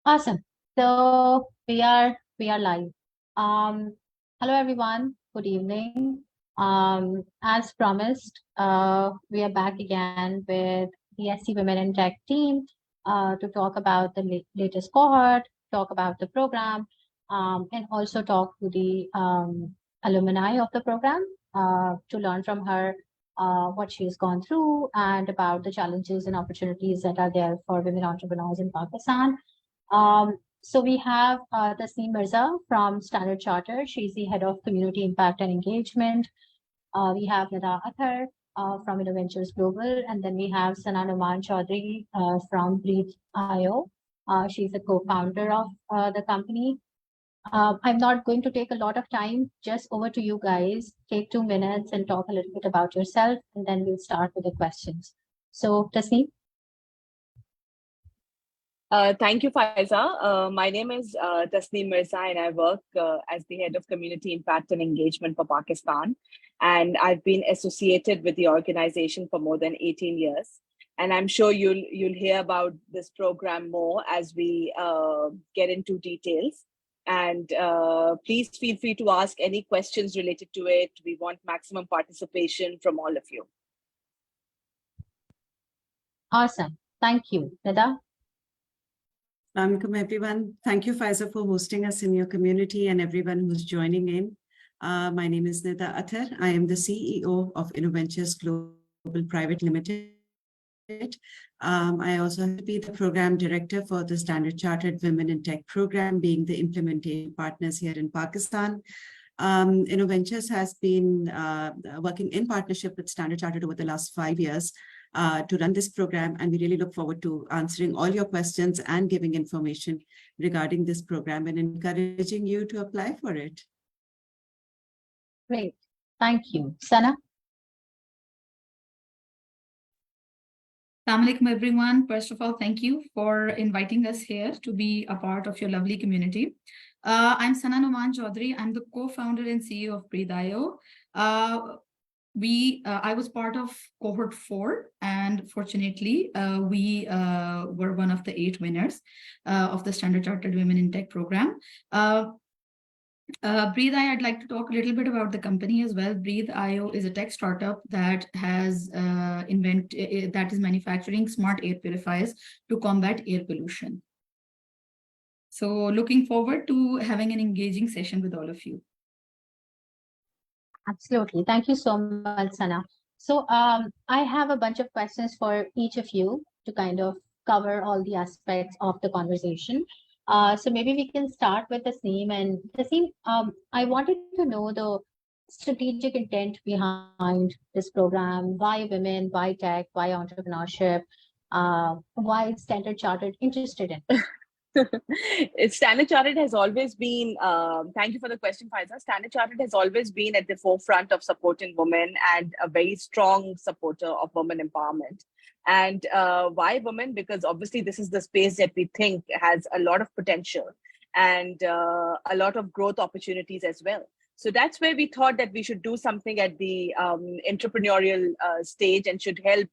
Awesome. So we are live. Hello everyone. Good evening. As promised, we are back again with the SC Women in Tech team to talk about the latest cohort, talk about the program, and also talk to the alumni of the program to learn from her what she's gone through and about the challenges and opportunities that are there for women entrepreneurs in Pakistan. So we have Tasneem Mirza from Standard Chartered. She's the head of community impact and engagement. We have Nida Athar from Innoventures Global, and then we have Nauman Chaudhry from BreatheIO. She's a co-founder of the company. I'm not going to take a lot of time. Just over to you guys. Take 2 minutes and talk a little bit about yourself, and then we'll start with the questions. So, Tasneem. Thank you, Faiza. My name is Tasneem Mirza, and I work as the head of community impact and engagement for Pakistan. And I've been associated with the organization for more than 18 years. And I'm sure you'll hear about this program more as we get into details. And please feel free to ask any questions related to it. We want maximum participation from all of you. Awesome. Thank you. Nida? Welcome, everyone. Thank you, Faiza, for hosting us in your community and everyone who's joining in. My name is Nida Athar. I am the CEO of Innoventures Global Private Limited. I also have to be the program director for the Standard Chartered Women in Tech program, being the implementation partners here in Pakistan. Innoventures has been working in partnership with Standard Chartered over the last 5 years to run this program, and we really look forward to answering all your questions and giving information regarding this program and encouraging you to apply for it. Great. Thank you. Sana? Assalamu alaikum, everyone. First of all, thank you for inviting us here to be a part of your lovely community. I'm Nauman Chaudhry. I'm the co-founder and CEO of BreatheIO. I was part of cohort 4, and fortunately, we were one of the 8 winners of the Standard Chartered Women in Tech program. BreatheIO, I'd like to talk a little bit about the company as well. BreatheIO is a tech startup that has that is manufacturing smart air purifiers to combat air pollution. So looking forward to having an engaging session with all of you. Absolutely. Thank you so much, Sana. So I have a bunch of questions for each of you to kind of cover all the aspects of the conversation. So maybe we can start with Tasneem. And Tasneem, I wanted to know the strategic intent behind this program. Why women, why tech, why entrepreneurship, why Standard Chartered interested in? Standard Chartered has always been, thank you for the question, Faiza. Standard Chartered has always been at the forefront of supporting women and a very strong supporter of women empowerment. And why women? Because obviously this is the space that we think has a lot of potential and a lot of growth opportunities as well. So that's where we thought that we should do something at the entrepreneurial stage and should help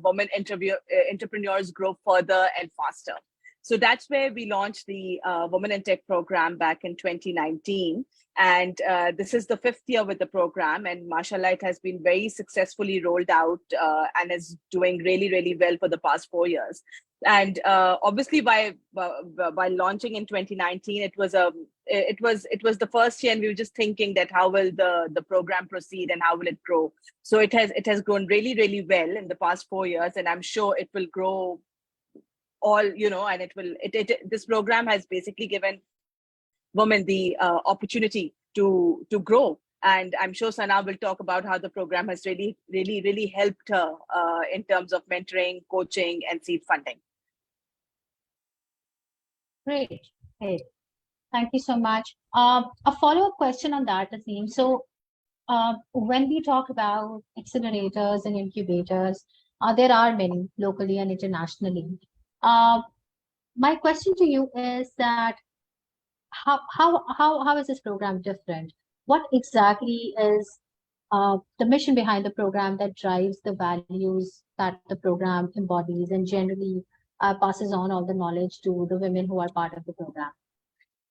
women entrepreneurs grow further and faster. So that's where we launched the Women in Tech program back in 2019. And this is the 5th year with the program. And mashallah, it has been very successfully rolled out and is doing really, really well for the past 4 years. And obviously, by launching in 2019, it was the first year, and we were just thinking that how will the program proceed and how will it grow. So it has grown really, really well in the past 4 years, and I'm sure it will grow all, and this program has basically given women the opportunity to grow. And I'm sure Sana will talk about how the program has really, really, really helped her in terms of mentoring, coaching, and seed funding. Great. Thank you so much. A follow-up question on that, Tasneem. So when we talk about accelerators and incubators, there are many locally and internationally. My question to you is that how is this program different? What exactly is the mission behind the program that drives the values that the program embodies? And generally, passes on all the knowledge to the women who are part of the program?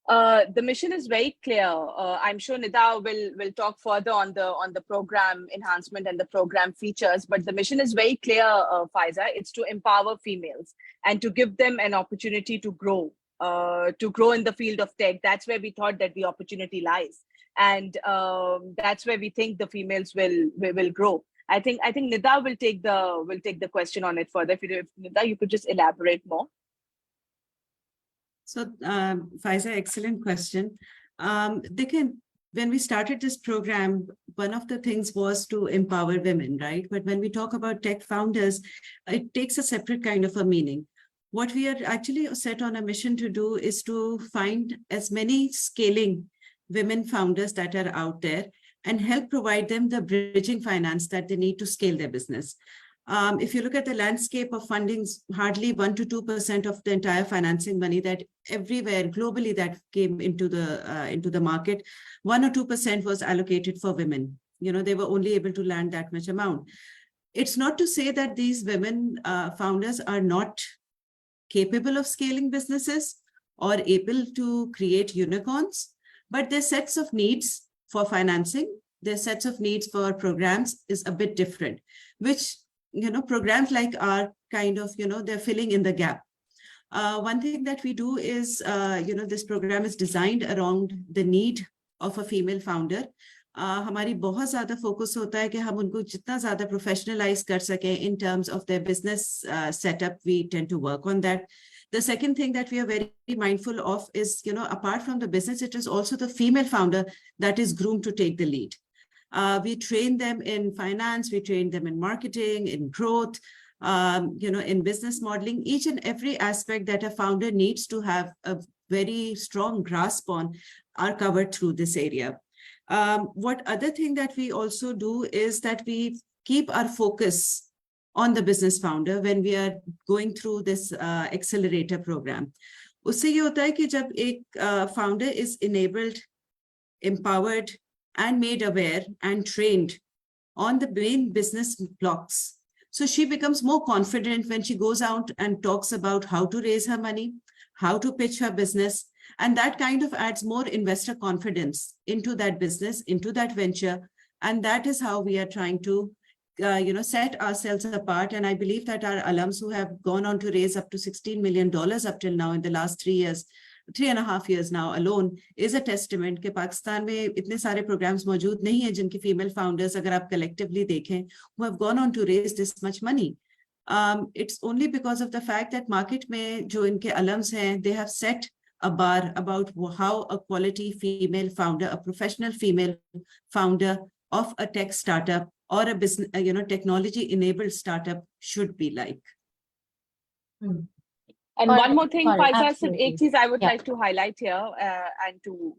The mission is very clear. I'm sure Nida will talk further on the program enhancement and the program features, but the mission is very clear, Faiza. It's to empower females and to give them an opportunity to grow in the field of tech. That's where we thought that the opportunity lies, and that's where we think the females will grow. I think Nida will take the question on it further. If Nida, you could just elaborate more. So, Faiza, excellent question. When we started this program, one of the things was to empower women, right? But when we talk about tech founders, it takes a separate kind of a meaning. What we are actually set on a mission to do is to find as many scaling women founders that are out there and help provide them the bridging finance that they need to scale their business. If you look at the landscape of fundings, hardly 1 to 2% of the entire financing money that everywhere globally that came into the market, 1 or 2% was allocated for women. You know, they were only able to land that much amount. It's not to say that these women founders are not capable of scaling businesses or able to create unicorns, but their sets of needs for financing, their sets of needs for programs is a bit different, which programs like are kind of, they're filling in the gap. One thing that we do is, this program is designed around the need of a female founder. हमारी बहुत ज़्यादा focus होता है कि हम उनको जितना ज़्यादा professionalize कर सकें in terms of their business setup. We tend to work on that. The second thing that we are very mindful of is, apart from the business, it is also the female founder that is groomed to take the lead. We train them in finance, we train them in marketing, in growth, in business modeling. Each and every aspect that a founder needs to have a very strong grasp on are covered through this area. What other thing that we also do is that we keep our focus on the business founder when we are going through this accelerator program. उससे ये होता है कि जब एक founder is enabled, empowered, and made aware and trained on the main business blocks. So she becomes more confident when she goes out and talks about how to raise her money, how to pitch her business, and that kind of adds more investor confidence into that business, into that venture. And that is how we are trying to, set ourselves apart. And I believe that our alums who have gone on to raise up to $16 million up till now in the last 3.5 years now alone is a testament कि पाकिस्तान में इतने सारे programs मौजूद नहीं हैं जिनकी female founders अगर आप collectively देखें who have gone on to raise this much money. It's only because of the fact that market में जो इनके alums हैं, they have set a bar about how a quality female founder, a professional female founder of a tech startup or a business, technology-enabled startup should be like. And one more thing, Faiza, एक चीज I would like to highlight here and to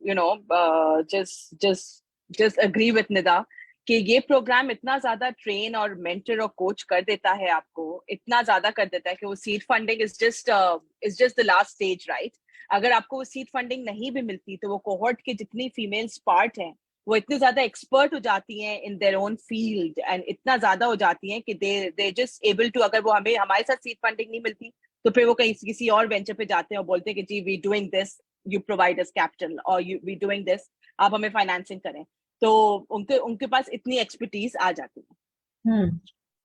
just agree with Nida कि ये programme इतना ज्यादा train और mentor और coach कर देता है आपको, इतना ज्यादा कर देता है कि वो seed funding is just the last stage, right? अगर आपको वो सीड फंडिंग नहीं भी मिलती तो वो कोहॉर्ट की जितनी फीमेल्स पार्ट हैं वो इतनी ज्यादा एक्सपर्ट हो जाती हैं in their own field and इतना ज्यादा हो जाती हैं कि दे जस्ट एबल टू, अगर वो हमारे साथ सीड फंडिंग नहीं मिलती तो फिर वो कहीं किसी और वेंचर पे जाते हैं और बोलते हैं कि जी we doing this, you provide us capital, और वी डूइंग दिस, आप हमें फाइनेंसिंग करें. तो उनके पास इतनी एक्सपर्टीज आ जाती है.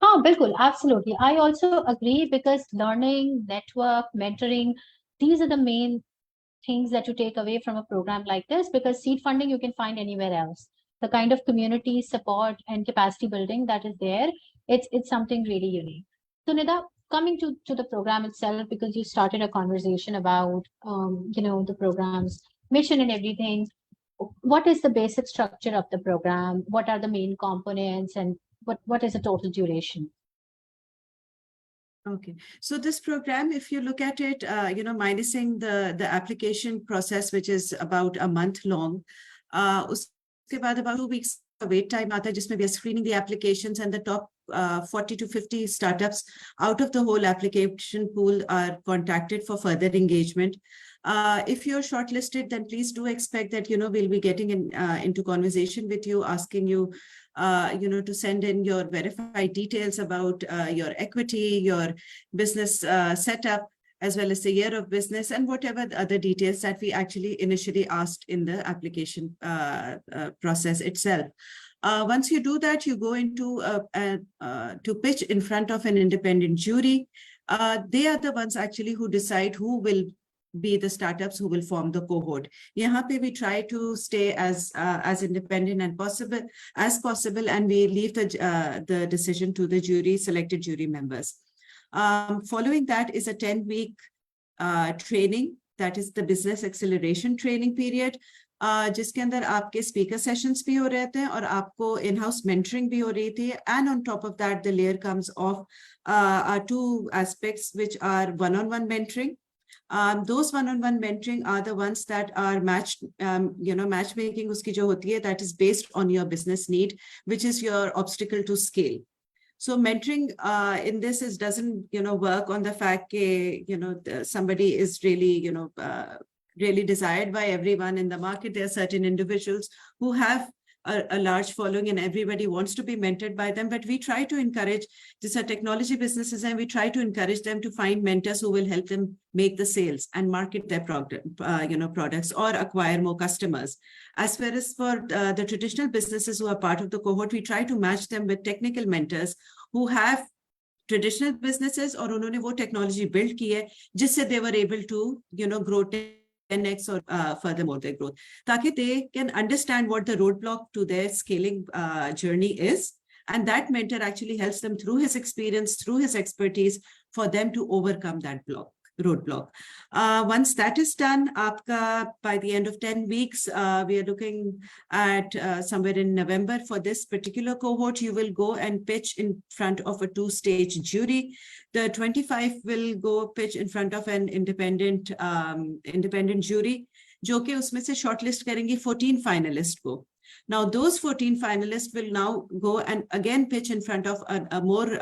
हाँ बिल्कुल, absolutely. I also agree because learning, network, mentoring, these are the main things that you take away from a program like this, because seed funding you can find anywhere else. The kind of community support and capacity building that is there, it's something really unique. So Nida, coming to the program itself, because you started a conversation about the program's mission and everything. What is the basic structure of the program? What are the main components, and what is the total duration? Okay, so this program, if you look at it, minusing the application process, which is about a month long, उसके बाद about 2 weeks wait time आता है जिसमें we are screening the applications, and the top 40 to 50 startups out of the whole application pool are contacted for further engagement. If you're shortlisted, then please do expect that, we'll be getting into conversation with you, asking you, to send in your verified details about your equity, your business setup. as well as the year of business and whatever the other details that we actually initially asked in the application process itself. Once you do that, you go into to pitch in front of an independent jury. They are the ones actually who decide who will be the startups who will form the cohort. Yahan pe we try to stay as independent and as possible, and we leave the decision to the jury, selected jury members. Following that is a 10-week training, that is the business acceleration training period, जिसके अंदर आपके speaker sessions भी हो रहे थे और आपको in-house mentoring भी हो रही थी, and on top of that the layer comes of our 2 aspects which are one-on-one mentoring. Those one-on-one mentoring are the ones that are matchmaking uski jo hoti hai, that is based on your business need, which is your obstacle to scale. So mentoring in this doesn't work on the fact that somebody is really really desired by everyone in the market. There are certain individuals who have a large following and everybody wants to be mentored by them, but we try to encourage, these are technology businesses, and we try to encourage them to find mentors who will help them make the sales and market their products or acquire more customers. As far as for the traditional businesses who are part of the cohort, we try to match them with technical mentors who have traditional businesses or unhone wo technology build ki hai jisse they were able to grow 10x or furthermore their growth, ताकि they can understand what the roadblock to their scaling journey is, and that mentor actually helps them through his experience, through his expertise, for them to overcome that roadblock. Once that is done, aapka, by the end of 10 weeks, we are looking at somewhere in November for this particular cohort, you will go and pitch in front of a 2-stage jury. The 25 will go pitch in front of an independent jury, जो कि उसमें से shortlist करेंगे 14 finalists को. Now those 14 finalists will now go and again pitch in front of a more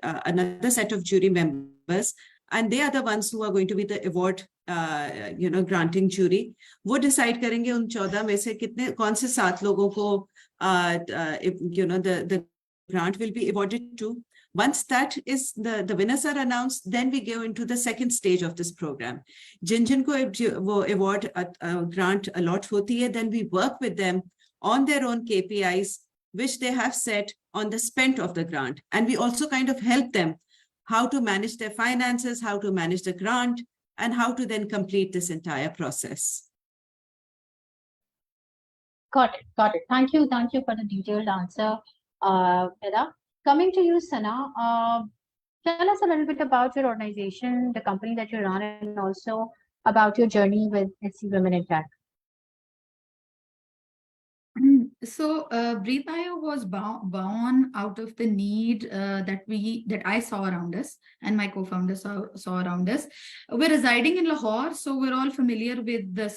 another set of jury members, and they are the ones who are going to be the award granting jury. वो decide करेंगे उन 14 में से कौन से 7 लोगों को the grant will be awarded to. Once that is the winners are announced, then we go into the second stage of this program. Jin ko wo award grant allot hoti hai, then we work with them on their own KPIs, which they have set on the spent of the grant. And we also kind of help them how to manage their finances, how to manage the grant, and how to then complete this entire process. Got it. Thank you for the detailed answer, Nida. Coming to you, Sana, tell us a little bit about your organization, the company that you run, and also about your journey with Women in Tech. So BreatheIO was born out of the need that I saw around us and my co-founder saw around us. We're residing in Lahore, so we're all familiar with the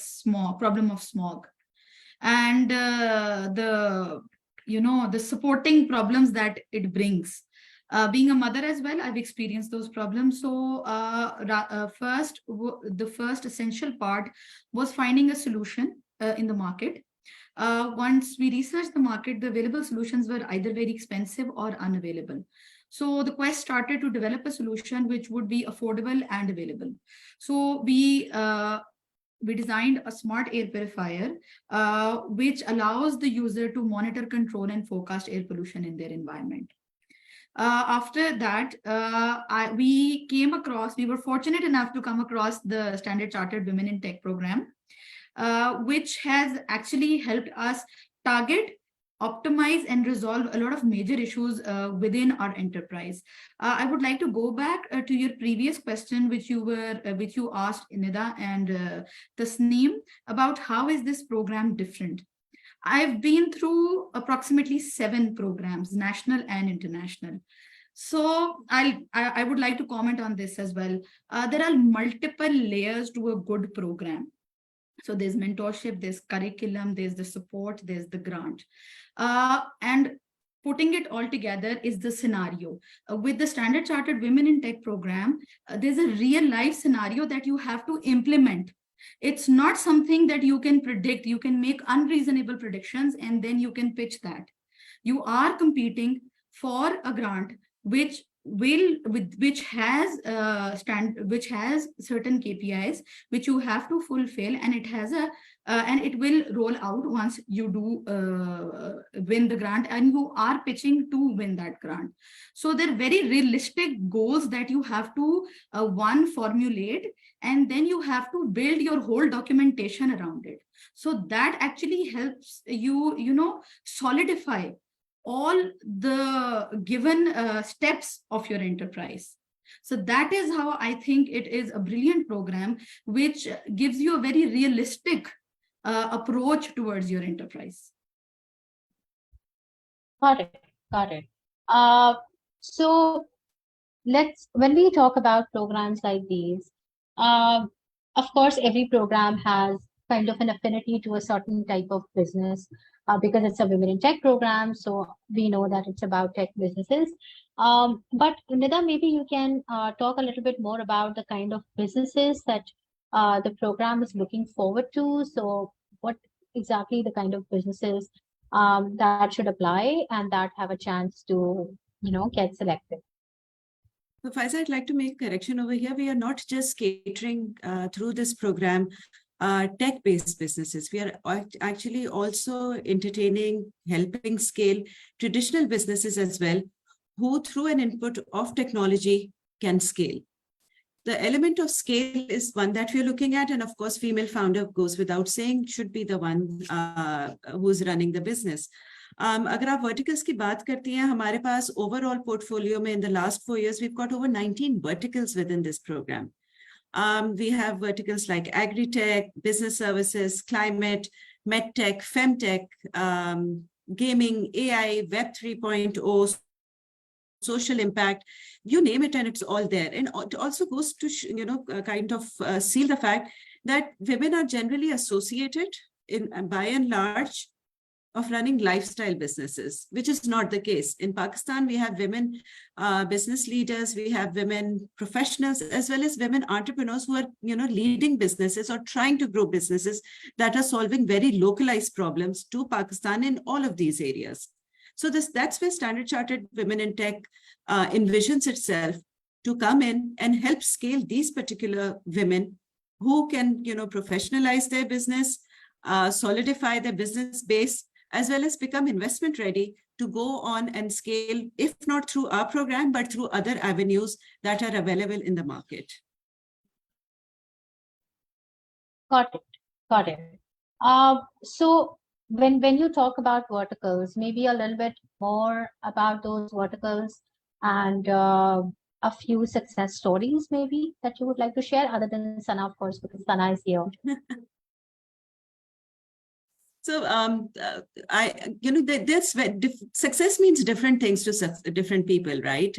problem of smog and the supporting problems that it brings. Being a mother as well, I've experienced those problems. So the first essential part was finding a solution in the market. Once we researched the market, the available solutions were either very expensive or unavailable. So the quest started to develop a solution which would be affordable and available. So we designed a smart air purifier, which allows the user to monitor, control, and forecast air pollution in their environment. After that, we were fortunate enough to come across the Standard Chartered Women in Tech program, which has actually helped us target, optimize, and resolve a lot of major issues within our enterprise. I would like to go back to your previous question, which you asked Nida and Tasneem, about how is this program different. I've been through approximately 7 programs, national and international. So I would like to comment on this as well. There are multiple layers to a good program. So there's mentorship, there's curriculum, there's the support, there's the grant. And putting it all together is the scenario. With the Standard Chartered Women in Tech program, there's a real life scenario that you have to implement. It's not something that you can predict. You can make unreasonable predictions and then you can pitch that. You are competing for a grant which which has certain KPIs which you have to fulfill, and it has a and it will roll out once you do win the grant and you are pitching to win that grant. So they're very realistic goals that you have to one, formulate, and then you have to build your whole documentation around it. So that actually helps you solidify all the given steps of your enterprise. So that is how I think it is a brilliant program, which gives you a very realistic approach towards your enterprise. Got it. Got it. So when we talk about programs like these, of course, every program has kind of an affinity to a certain type of business because it's a Women in Tech program. So we know that it's about tech businesses. But Nida, maybe you can talk a little bit more about the kind of businesses that the program is looking forward to. So what exactly the kind of businesses that should apply and that have a chance to, get selected? So Faiza, I'd like to make a correction over here. We are not just catering through this program tech-based businesses. We are actually also entertaining, helping scale traditional businesses as well, who through an input of technology can scale. The element of scale is one that we're looking at, and of course, female founder goes without saying, should be the one who's running the business. अगर आप verticals की बात करती हैं, हमारे पास overall portfolio में in the last 4 years, we've got over 19 verticals within this program. We have verticals like agri-tech, business services, climate, medtech, femtech, gaming, AI, Web 3.0, social impact, you name it, and it's all there. And it also goes to, kind of seal the fact that women are generally associated by and large of running lifestyle businesses, which is not the case. In Pakistan, we have women business leaders, we have women professionals, as well as women entrepreneurs who are, leading businesses or trying to grow businesses that are solving very localized problems to Pakistan in all of these areas. So that's where Standard Chartered Women in Tech envisions itself to come in and help scale these particular women who can, professionalize their business, solidify their business base, as well as become investment ready to go on and scale, if not through our program, but through other avenues that are available in the market. Got it. Got it. So when you talk about verticals, maybe a little bit more about those verticals and a few success stories maybe that you would like to share, other than Sana, of course, because Sana is here. So, success means different things to different people, right?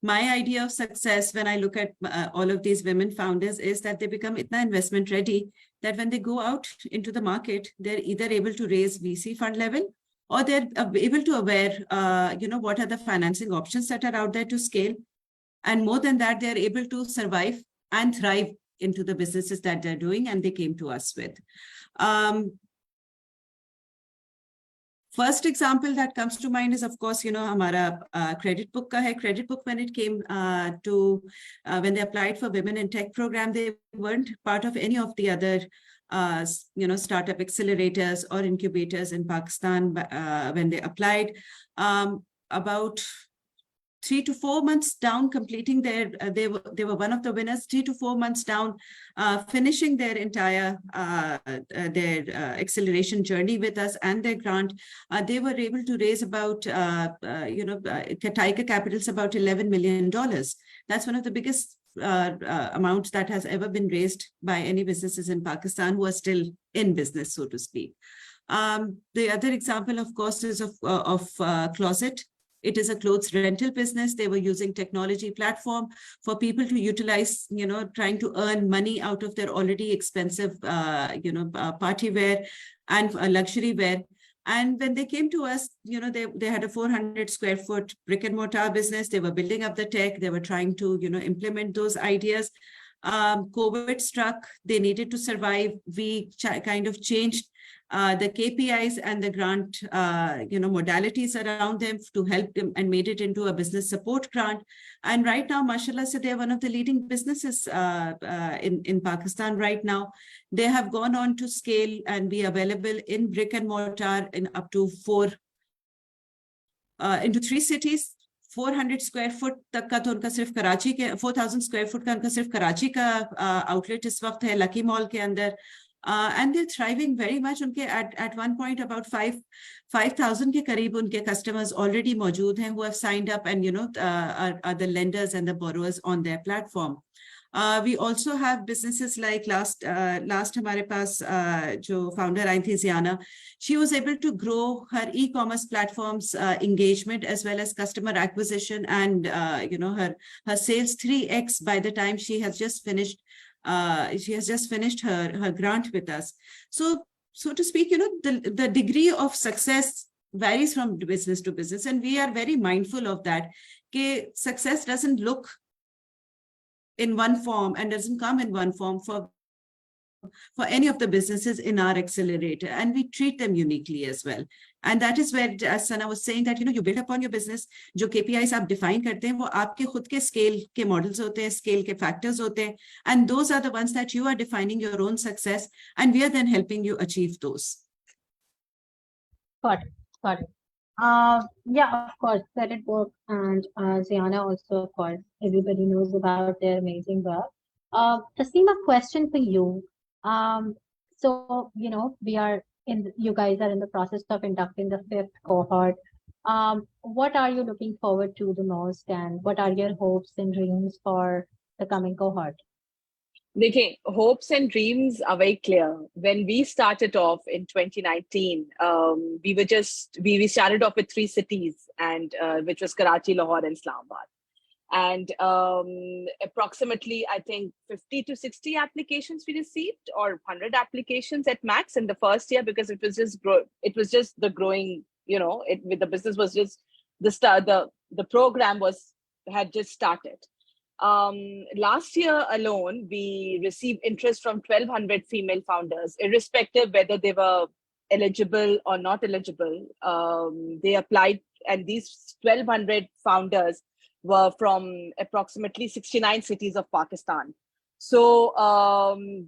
My idea of success when I look at all of these women founders is that they become itna investment ready that when they go out into the market, they're either able to raise VC fund level or they're able to aware, what are the financing options that are out there to scale. And more than that, they're able to survive and thrive into the businesses that they're doing, and they came to us with. First example that comes to mind is, of course, हमारा credit book का है. Credit book, when it came when they applied for Women in Tech program, they weren't part of any of the other, startup accelerators or incubators in Pakistan when they applied. About 3 to 4 months down completing their, they were one of the winners, 3 to 4 months down, finishing their entire, acceleration journey with us and their grant. They were able to raise about, Tiger Capital's about $11 million. That's one of the biggest amounts that has ever been raised by any businesses in Pakistan who are still in business, so to speak. The other example, of course, is of Closet. It is a clothes rental business. They were using technology platform for people to utilize, trying to earn money out of their already expensive, party wear and luxury wear. And when they came to us, they had a 400 square foot brick and mortar business. They were building up the tech. They were trying to, implement those ideas. COVID struck, they needed to survive. We kind of changed the KPIs and the grant, modalities around them to help them and made it into a business support grant. And right now, mashallah, so they're one of the leading businesses in Pakistan right now. They have gone on to scale and be available in brick and mortar in up to into 3 cities. 400 square foot तक का तो उनका सिर्फ कराची के 4000 square foot का उनका सिर्फ कराची का outlet इस वक्त है लकी मॉल के अंदर. And they're thriving very much. उनके at one point about 5,000 के करीब उनके customers already मौजूद हैं who have signed up and are the lenders and the borrowers on their platform. We also have businesses like last हमारे पास जो founder आई थी Ziana, she was able to grow her e-commerce platforms engagement as well as customer acquisition and her sales 3x by the time she has just finished her grant with us. So to speak, the degree of success varies from business to business, and we are very mindful of that. Success doesn't look in one form and doesn't come in one form for any of the businesses in our accelerator, and we treat them uniquely as well. And that is where, as Sana was saying, that you build upon your business. जो KPIs आप define करते हैं, वो आपके खुद के scale के models होते हैं, scale के factors होते हैं, and those are the ones that you are defining your own success, and we are then helping you achieve those. Got it. Yeah, of course, credit work and Ziana also, of course, everybody knows about their amazing work. Tasneem, a question for you. So, you guys are in the process of inducting the 5th cohort. What are you looking forward to the most, and what are your hopes and dreams for the coming cohort? Okay, hopes and dreams are very clear. When we started off in 2019, we started off with 3 cities, and which was Karachi, Lahore, and Islamabad. And approximately, I think 50 to 60 applications we received, or 100 applications at max in the first year, because it was just the growing, with the business was just the program had just started. Last year alone, we received interest from 1,200 female founders, irrespective whether they were eligible or not eligible. They applied, and these 1,200 founders were from approximately 69 cities of Pakistan. So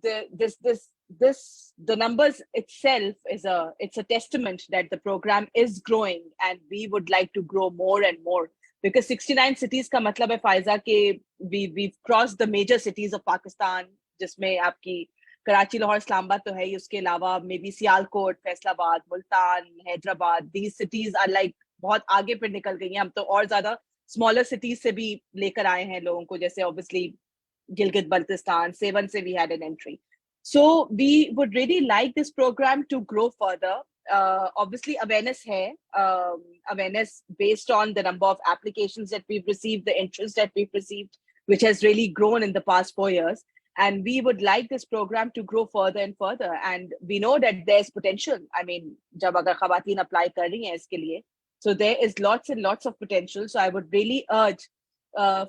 the numbers itself it's a testament that the program is growing, and we would like to grow more and more. Because 69 cities का मतलब है Faiza के we've crossed the major cities of Pakistan, जिसमें आपकी कराची, लाहौर, इस्लामाबाद तो है ही, उसके अलावा maybe Sialkot, Faisalabad, Multan, Hyderabad, these cities are like बहुत आगे पे निकल गई हैं. हम तो और ज़्यादा smaller cities से भी लेकर आए हैं लोगों को, जैसे obviously Gilgit Baltistan, Sevan se we had an entry. So we would really like this program to grow further. Obviously awareness hai, awareness based on the number of applications that we've received, the interest that we've received, which has really grown in the past 4 years. And we would like this program to grow further and further. And we know that there's potential. I mean, jab agar khawateen apply kar rahi hain iske liye, so there is lots and lots of potential. So I would really urge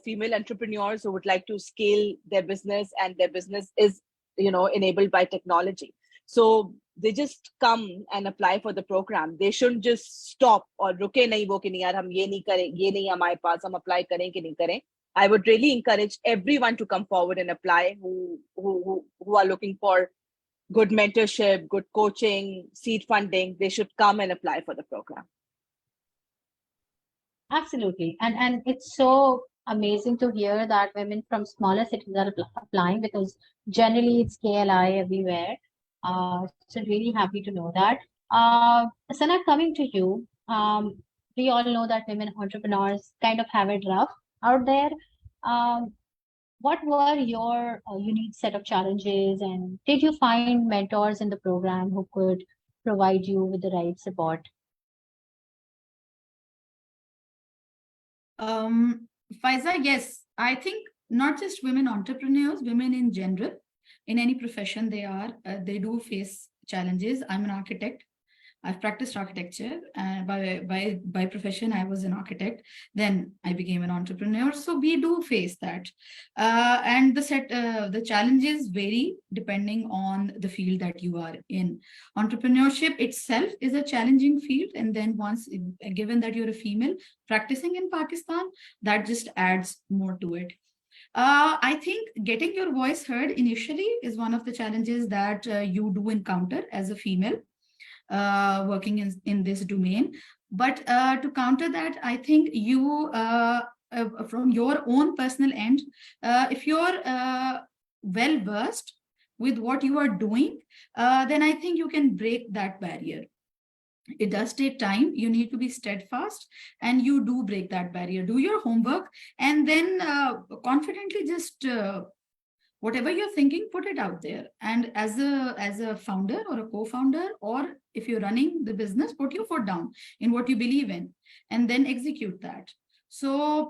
female entrepreneurs who would like to scale their business, and their business is, enabled by technology. So they just come and apply for the program. They shouldn't just stop or ruke nahi wo ki nahi yaar hum ye nahi kare, ye nahi hamare paas, hum apply kare ki nahi kare. I would really encourage everyone to come forward and apply who are looking for good mentorship, good coaching, seed funding. They should come and apply for the program. Absolutely. And it's so amazing to hear that women from smaller cities are applying, because generally it's KLI everywhere. So really happy to know that. Sana, coming to you, we all know that women entrepreneurs kind of have it rough out there. What were your unique set of challenges, and did you find mentors in the program who could provide you with the right support? Faiza, yes, I think not just women entrepreneurs, women in general, in any profession they do face challenges. I'm an architect. I've practiced architecture, and by profession, I was an architect. Then I became an entrepreneur. So we do face that, and the challenges vary depending on the field that you are in. Entrepreneurship itself is a challenging field, and then once given that you're a female practicing in Pakistan, that just adds more to it. I think getting your voice heard initially is one of the challenges that you do encounter as a female working in this domain. But to counter that, I think you, from your own personal end, if you're well versed with what you are doing, then I think you can break that barrier. It does take time. You need to be steadfast, and you do break that barrier. Do your homework, and then confidently just whatever you're thinking, put it out there. And as a founder or a co-founder, or if you're running the business, put your foot down in what you believe in, and then execute that. So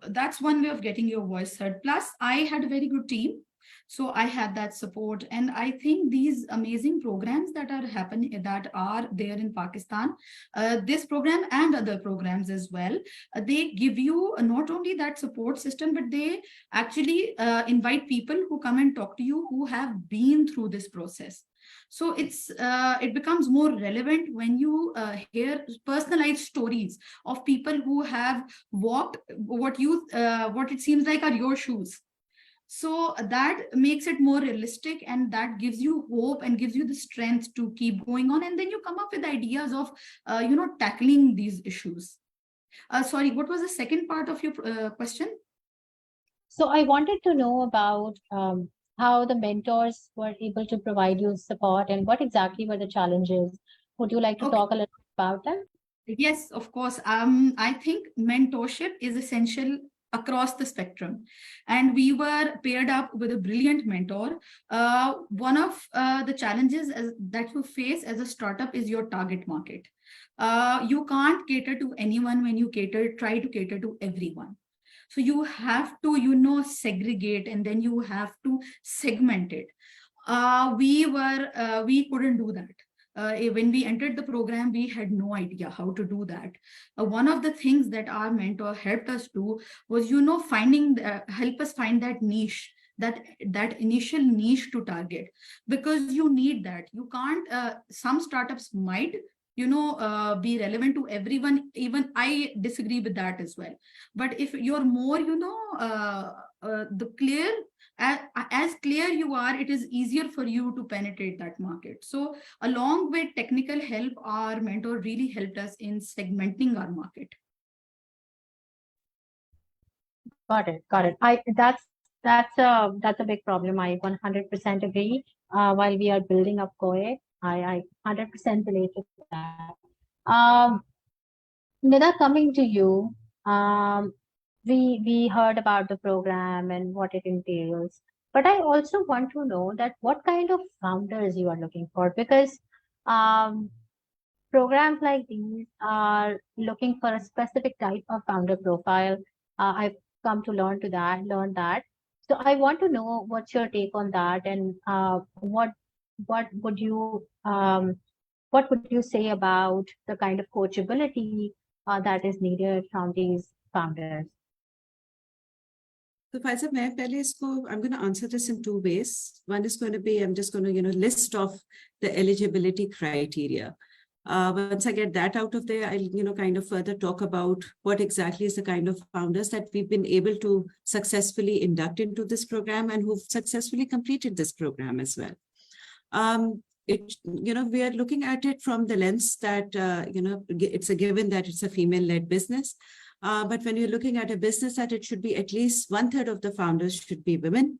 that's one way of getting your voice heard. Plus, I had a very good team. So I had that support. And I think these amazing programs that are happening, that are there in Pakistan, this program and other programs as well, they give you not only that support system, but they actually invite people who come and talk to you who have been through this process. So it becomes more relevant when you hear personalized stories of people who have walked what it seems like are your shoes. So that makes it more realistic, and that gives you hope and gives you the strength to keep going on. And then you come up with ideas of, tackling these issues. Sorry, what was the second part of your question? So I wanted to know about how the mentors were able to provide you support and what exactly were the challenges. Would you like to talk a little about that? Yes, of course. I think mentorship is essential across the spectrum, and we were paired up with a brilliant mentor. One of the challenges that you face as a startup is your target market. You can't cater to anyone when you try to cater to everyone. So you have to, segregate, and then you have to segment it. We couldn't do that. When we entered the program, we had no idea how to do that. One of the things that our mentor helped us do was, help us find that niche, that initial niche to target, because you need that. You can't, some startups might, be relevant to everyone. Even I disagree with that as well. But if you're more, as clear you are, it is easier for you to penetrate that market. So along with technical help, our mentor really helped us in segmenting our market. Got it. That's a big problem. I 100% agree. While we are building up COE, I 100% relate to that. Nida, coming to you, we heard about the program and what it entails, but I also want to know that what kind of founders you are looking for, because programs like these are looking for a specific type of founder profile. I've come to learn that. So I want to know what's your take on that, and what would you say about the kind of coachability that is needed from these founders? So Faiza, I'm going to answer this in two ways. One is going to be, I'm just going to, list off the eligibility criteria. Once I get that out of there, I'll, kind of further talk about what exactly is the kind of founders that we've been able to successfully induct into this program and who've successfully completed this program as well. We are looking at it from the lens that, it's a given that it's a female-led business. But when you're looking at a business, that it should be at least 1/3 of the founders should be women.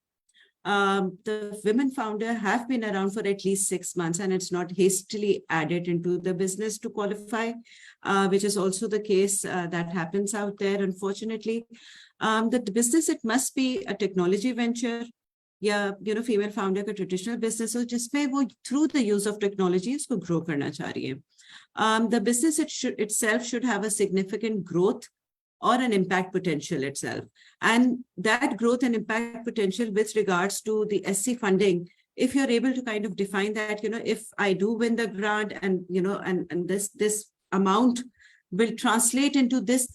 The women founder have been around for at least 6 months, and it's not hastily added into the business to qualify, which is also the case that happens out there, unfortunately. The business, it must be a technology venture. Yeah, female founder का traditional business हो जिसमें वो through the use of technology उसको grow करना चाह रही है. The business itself should have a significant growth or an impact potential itself. And that growth and impact potential with regards to the SC funding if you're able to kind of define that, if I do win the grant and, and this amount will translate into this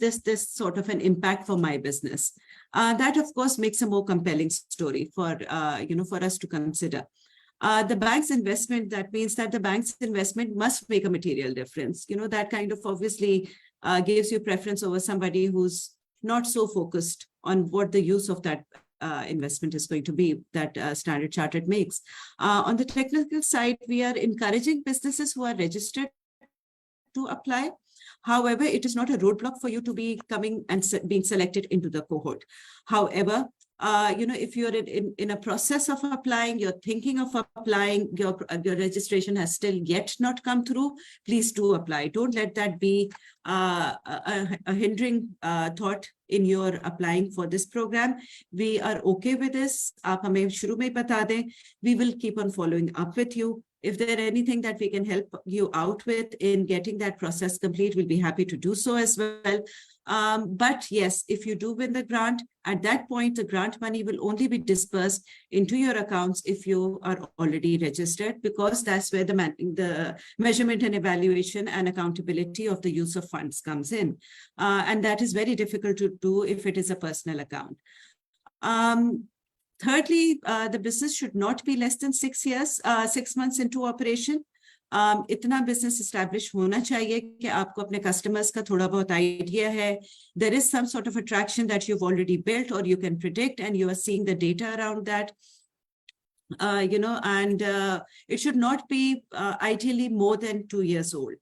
sort of an impact for my business. That, of course, makes a more compelling story for, for us to consider. The bank's investment, that means that the bank's investment must make a material difference. That kind of obviously gives you preference over somebody who's not so focused on what the use of that investment is going to be that Standard Chartered makes. On the technical side, we are encouraging businesses who are registered to apply. However, it is not a roadblock for you to be coming and being selected into the cohort. However, if you're in a process of applying, you're thinking of applying, your registration has still yet not come through, please do apply. Don't let that be a hindering thought in your applying for this program. We are okay with this. Aap hame shuru mein bata dein. We will keep on following up with you. If there anything that we can help you out with in getting that process complete, we'll be happy to do so as well. But yes, if you do win the grant, at that point, the grant money will only be dispersed into your accounts if you are already registered, because that's where the measurement and evaluation and accountability of the use of funds comes in. And that is very difficult to do if it is a personal account. Thirdly, the business should not be less than 6 months into operation. इतना business established होना चाहिए कि आपको अपने customers का थोड़ा बहुत idea है. There is some sort of attraction that you've already built or you can predict, and you are seeing the data around that. It should not be ideally more than 2 years old.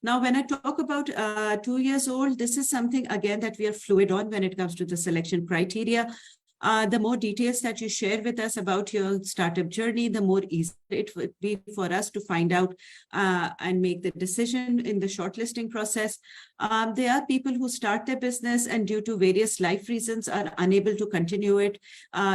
Now, when I talk about 2 years old, this is something, again, that we are fluid on when it comes to the selection criteria. The more details that you share with us about your startup journey, the more easy it would be for us to find out and make the decision in the shortlisting process. There are people who start their business and due to various life reasons are unable to continue it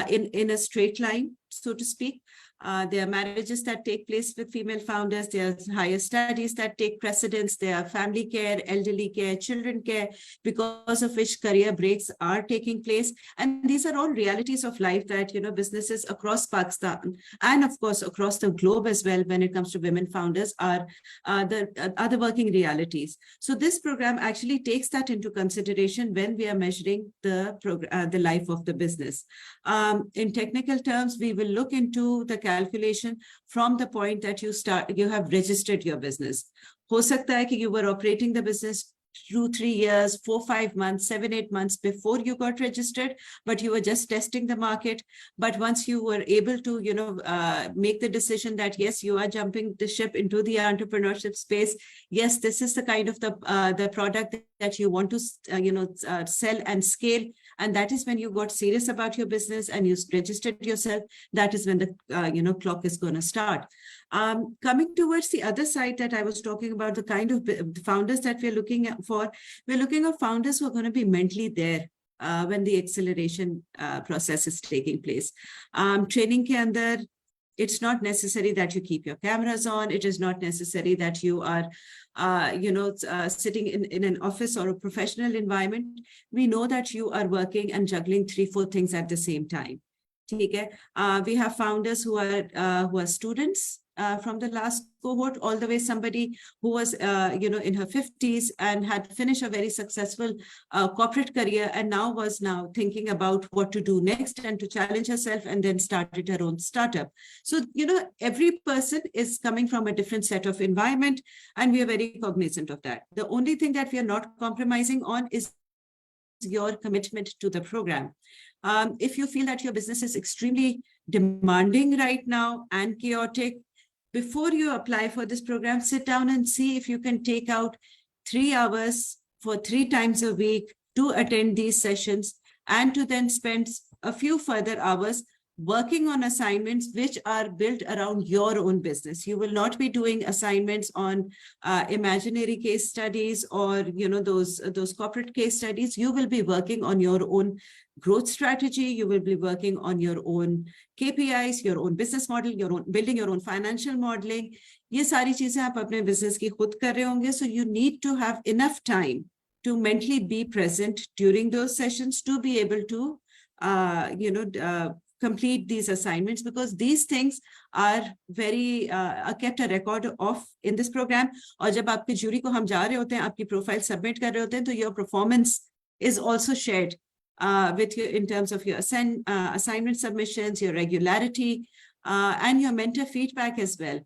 in a straight line, so to speak. There are marriages that take place with female founders. There are higher studies that take precedence. There are family care, elderly care, children care, because of which career breaks are taking place. And these are all realities of life that, businesses across Pakistan and, of course, across the globe as well, when it comes to women founders, are the other working realities. So this program actually takes that into consideration when we are measuring the life of the business. In technical terms, we will look into the calculation from the point that you have registered your business. Ho sakta hai ki you were operating the business 2-3 years, 4-5 months, 7-8 months before you got registered, but you were just testing the market. But once you were able to, make the decision that yes, you are jumping the ship into the entrepreneurship space. Yes, this is the kind of the product that you want to, sell and scale. And that is when you got serious about your business and you registered yourself. That is when the clock is going to start. Coming towards the other side that I was talking about, the kind of founders that we're looking for, we're looking at founders who are going to be mentally there when the acceleration process is taking place. Training ke andar, it's not necessary that you keep your cameras on. It is not necessary that you are, sitting in an office or a professional environment. We know that you are working and juggling 3-4 things at the same time. Okay? We have founders who are students from the last cohort, all the way somebody who was, in her 50s and had finished a very successful corporate career and was thinking about what to do next and to challenge herself and then started her own startup. So, every person is coming from a different set of environment and we are very cognizant of that. The only thing that we are not compromising on is your commitment to the program. If you feel that your business is extremely demanding right now and chaotic, before you apply for this program, sit down and see if you can take out 3 hours for 3 times a week to attend these sessions and to then spend a few further hours working on assignments which are built around your own business. You will not be doing assignments on imaginary case studies or those corporate case studies. You will be working on your own growth strategy. You will be working on your own KPIs, your own business model, building your own financial modeling. ये सारी चीजें आप अपने business की खुद कर रहे होंगे. So you need to have enough time to mentally be present during those sessions to be able to complete these assignments, because these things are very are kept a record of in this program. और जब आपके jury को हम जा रहे होते हैं, आपकी profile submit कर रहे होते हैं, तो your performance is also shared with you in terms of your assignment submissions, your regularity, and your mentor feedback as well.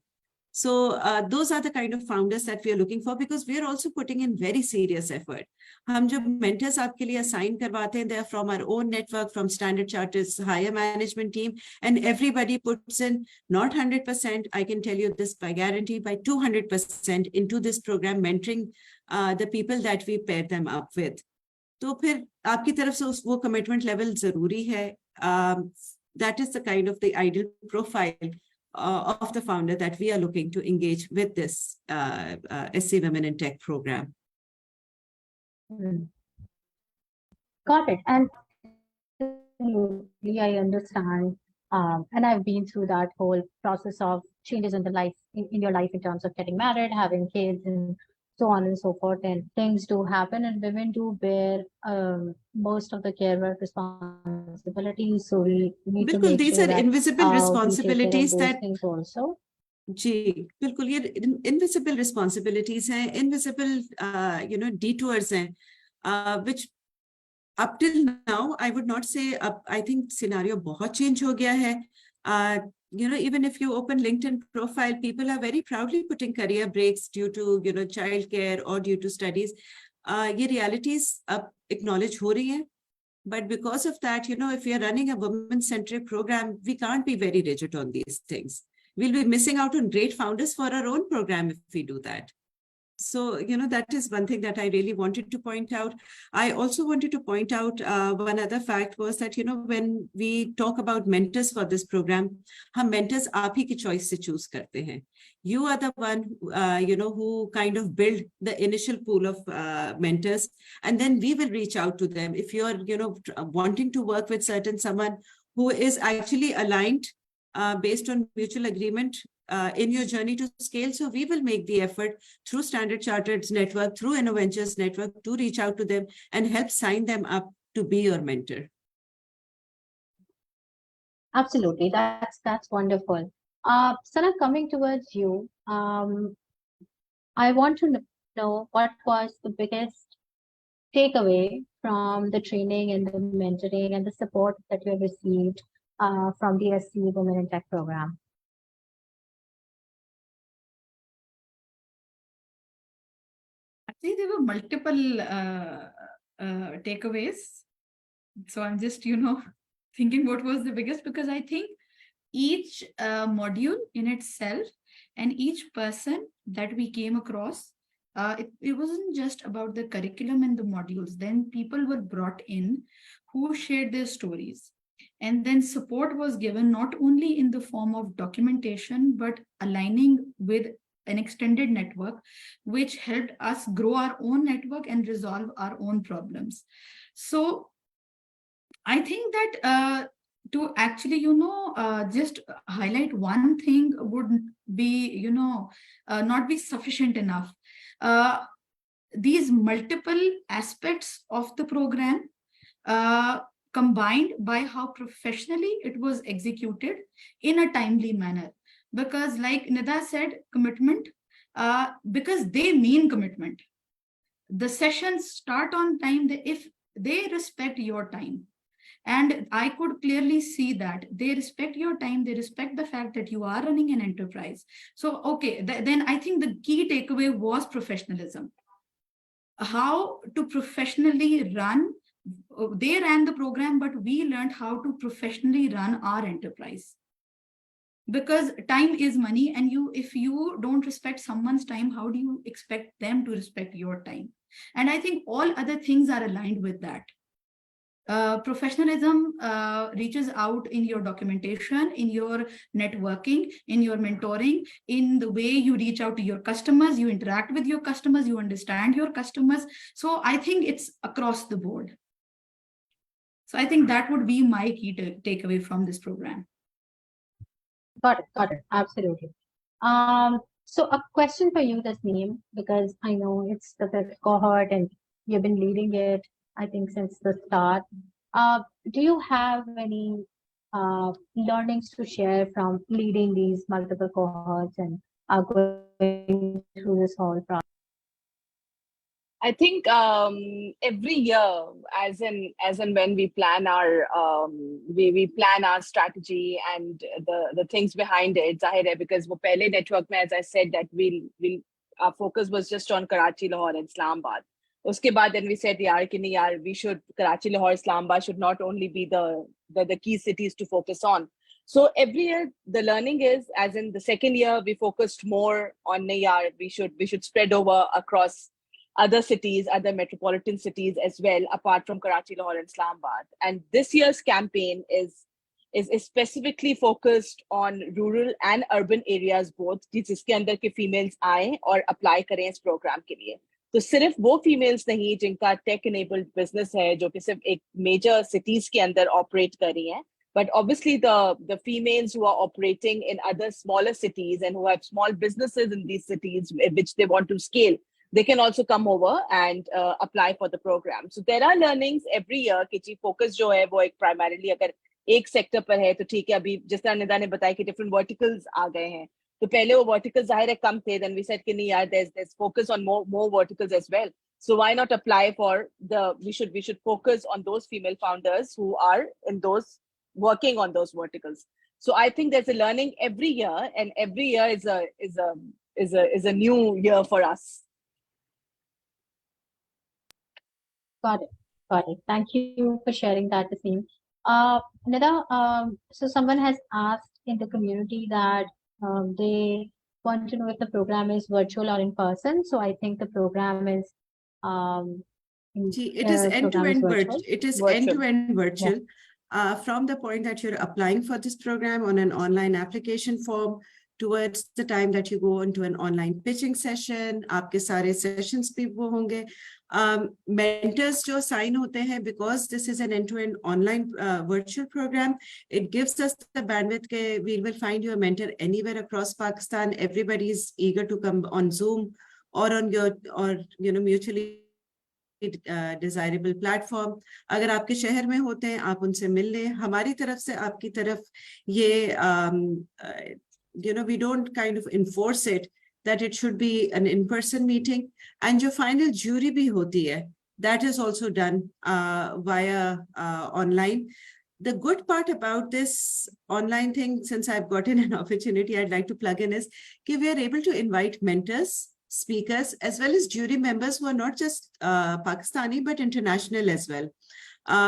So those are the kind of founders that we are looking for, because we are also putting in very serious effort. हम जो mentors आपके लिए assign करवाते हैं, they are from our own network, from Standard Chartered's higher management team, and everybody puts in not 100%, I can tell you this by guarantee, by 200% into this program, mentoring the people that we pair them up with. तो फिर आपकी तरफ से वो commitment level जरूरी है. That is the kind of the ideal profile of the founder that we are looking to engage with this SC Women in Tech program. Got it. And I understand. And I've been through that whole process of changes in the life, in your life in terms of getting married, having kids, and so on and so forth. And things do happen, and women do bear most of the care work responsibilities. So we need to make these sure are that invisible responsibilities we take care of those that things also. जी बिल्कुल, ये invisible responsibilities हैं, invisible detours हैं, which up till now I would not say. I think scenario बहुत change हो गया है. Even if you open LinkedIn profile, people are very proudly putting career breaks due to childcare or due to studies. ये realities अब acknowledge हो रही हैं. But because of that, if we are running a women-centric program, we can't be very rigid on these things. We'll be missing out on great founders for our own program if we do that. So, that is one thing that I really wanted to point out. I also wanted to point out one other fact was that, when we talk about mentors for this program, हम mentors आप ही की choice से choose करते हैं. You are the one, who kind of build the initial pool of mentors, and then we will reach out to them. If you're, wanting to work with someone who is actually aligned based on mutual agreement in your journey to scale. So we will make the effort through Standard Chartered's network, through Innoventures network, to reach out to them and help sign them up to be your mentor. Absolutely, that's wonderful. Sana, coming towards you, I want to know what was the biggest takeaway from the training and the mentoring and the support that you have received from the SC Women in Tech program? Actually, there were multiple takeaways. So I'm just, thinking what was the biggest, because I think each module in itself and each person that we came across, it wasn't just about the curriculum and the modules. Then people were brought in who shared their stories. And then support was given not only in the form of documentation, but aligning with an extended network, which helped us grow our own network and resolve our own problems. So I think that to actually, just highlight one thing would be, not be sufficient enough. These multiple aspects of the program combined by how professionally it was executed in a timely manner. Because like Nida said, commitment, because they mean commitment. The sessions start on time if they respect your time. And I could clearly see that they respect your time. They respect the fact that you are running an enterprise. So, okay, then I think the key takeaway was professionalism. How to professionally run. They ran the program, but we learned how to professionally run our enterprise. Because time is money, and if you don't respect someone's time, how do you expect them to respect your time? And I think all other things are aligned with that. Professionalism reaches out in your documentation, in your networking, in your mentoring, in the way you reach out to your customers, you interact with your customers, you understand your customers. So I think it's across the board. So I think that would be my key takeaway from this program. Got it. Absolutely. So a question for you, Tasneem, because I know it's the fifth cohort and you've been leading it, I think, since the start. Do you have any learnings to share from leading these multiple cohorts and going through this whole process? I think every year, as in when we plan our we plan our strategy and the things behind it, zahir hai, because wo pehle network mein, as I said, that our focus was just on Karachi, Lahore, and Islamabad. Uske baad, then we said, we should Karachi, Lahore, Islamabad should not only be the key cities to focus on. So every year the learning is, as in the second year, we focused more on we should spread over across other cities, other metropolitan cities as well, apart from Karachi, Lahore, and Islamabad. And this year's campaign is specifically focused on rural and urban areas both, जिसके अंदर के females आए और apply करें इस program के लिए. तो सिर्फ वो females नहीं जिनका tech enabled business है, जो कि सिर्फ एक major cities के अंदर operate कर रही हैं, but obviously the females who are operating in other smaller cities and who have small businesses in these cities which they want to scale, they can also come over and apply for the program. So there are learnings every year कि जी focus जो है वो एक primarily अगर एक sector पर है तो ठीक है, अभी जिस तरह निदा ने बताया कि different verticals आ गए हैं, तो पहले वो verticals ज़ाहिर है कम थे, then we said कि नहीं यार there's focus on more verticals as well. So why not apply for we should focus on those female founders who are in those working on those verticals. So I think there's a learning every year, and every year is a new year for us. Got it. Thank you for sharing that, Tasneem. Nida, so someone has asked in the community that they want to know if the program is virtual or in person. So I think the program is it is end-to-end virtual. It is end-to-end virtual. Yeah. From the point that you're applying for this program on an online application form, towards the time that you go into an online pitching session, आपके सारे sessions भी वो होंगे. Mentors जो sign होते हैं, because this is an end-to-end online virtual program, it gives us the bandwidth that we will find you a mentor anywhere across Pakistan. Everybody is eager to come on Zoom or on mutually desirable platform. अगर आपके शहर में होते हैं, आप उनसे मिल लें. हमारी तरफ से आपकी तरफ ये we don't kind of enforce it that it should be an in-person meeting, and your final jury bhi hoti hai, that is also done via online. The good part about this online thing, since I've gotten an opportunity, I'd like to plug in, is that we are able to invite mentors, speakers, as well as jury members who are not just Pakistani, but international as well.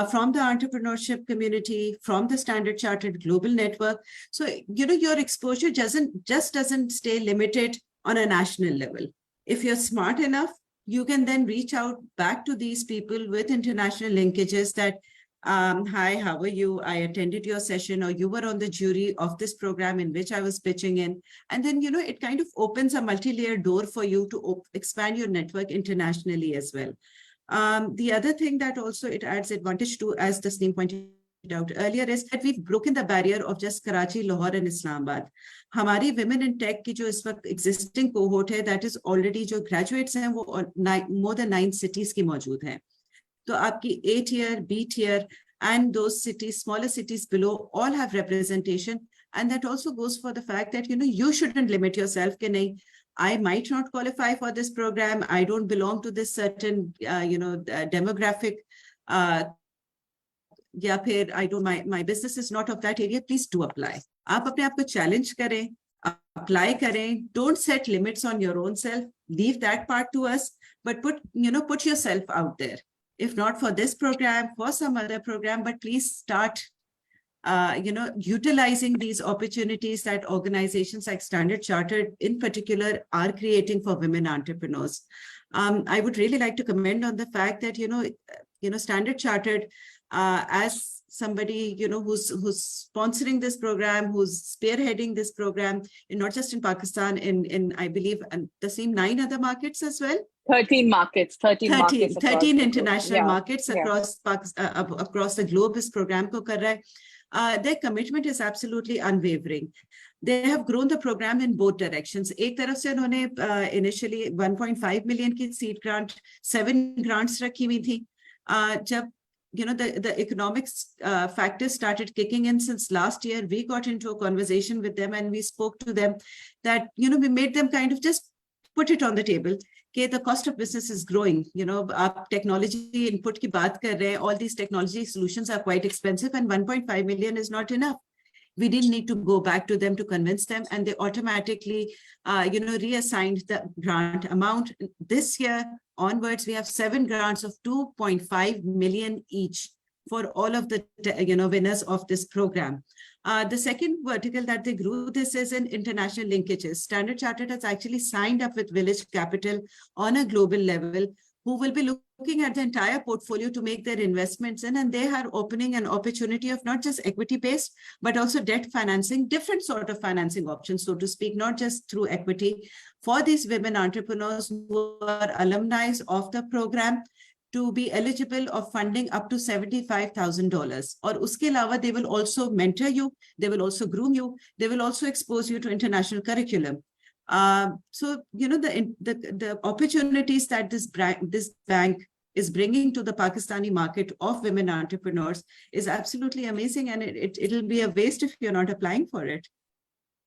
From the entrepreneurship community, from the Standard Chartered Global Network. So, your exposure doesn't stay limited on a national level. If you're smart enough, you can then reach out back to these people with international linkages that, hi, how are you? I attended your session, or you were on the jury of this program in which I was pitching in. And then, it kind of opens a multi-layer door for you to expand your network internationally as well. The other thing that also it adds advantage to, as Tasneem pointed out earlier, is that we've broken the barrier of just Karachi, Lahore, and Islamabad. Hamari women in tech ki jo is waqt existing cohort hai, that is already jo graduates hain, wo more than 9 cities ki maujood hain. So aapki A tier, B tier, and those cities, smaller cities below, all have representation. And that also goes for the fact that, you shouldn't limit yourself. Ke nahi, I might not qualify for this program. I don't belong to this certain, demographic. My business is not of that area. Please do apply. आप अपने आप को challenge करें, apply करें. Don't set limits on your own self. Leave that part to us. But put yourself out there. If not for this program, for some other program, but please start utilizing these opportunities that organizations like Standard Chartered in particular are creating for women entrepreneurs. I would really like to comment on the fact that, Standard Chartered, as somebody, who's sponsoring this program, who's spearheading this program, not just in Pakistan, in I believe, the same 9 other markets as well. 13 markets. 13 international markets across across the globe. This program ko kar raha hai. Their commitment is absolutely unwavering. They have grown the program in both directions. एक तरफ से उन्होंने initially 1.5 million की seed grant, 7 grants रखी हुई थी. जब the economics factors started kicking in since last year. We got into a conversation with them and we spoke to them that, we made them kind of just put it on the table. Okay, the cost of business is growing. Aap technology input ki baat kar rahe, all these technology solutions are quite expensive and 1.5 million is not enough. We didn't need to go back to them to convince them, and they automatically, reassigned the grant amount. This year onwards, we have 7 grants of 2.5 million each for all of the, winners of this program. The second vertical that they grew, this is in international linkages. Standard Chartered has actually signed up with Village Capital on a global level, who will be looking at the entire portfolio to make their investments in, and they are opening an opportunity of not just equity-based, but also debt financing, different sort of financing options, so to speak, not just through equity, for these women entrepreneurs who are alumni of the program to be eligible of funding up to $75,000. Or uske alawa, they will also mentor you, they will also groom you, they will also expose you to international curriculum. So, the opportunities that this bank is bringing to the Pakistani market of women entrepreneurs is absolutely amazing, and it'll be a waste if you're not applying for it.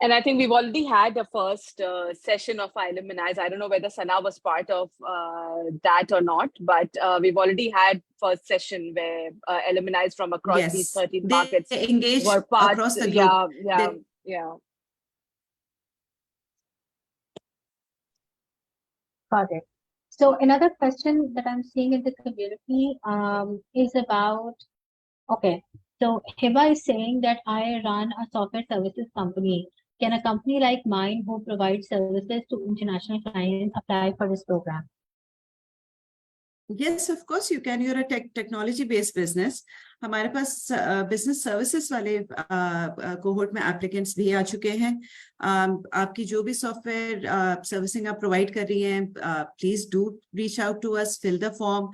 And I think we've already had a first session of Alumni. I don't know whether Sana was part of that or not, but we've already had first session where alumni from across these 13 markets engaged were part across the globe. Yeah. Got it. So another question that I'm seeing in the community is about, okay, so Hiba is saying that I run a software services company. Can a company like mine who provides services to international clients apply for this program? Yes, of course you can. You're a technology-based business. हमारे पास business services वाले cohort में applicants भी आ चुके हैं. आपकी जो भी software servicing आप provide कर रही हैं, please do reach out to us, fill the form.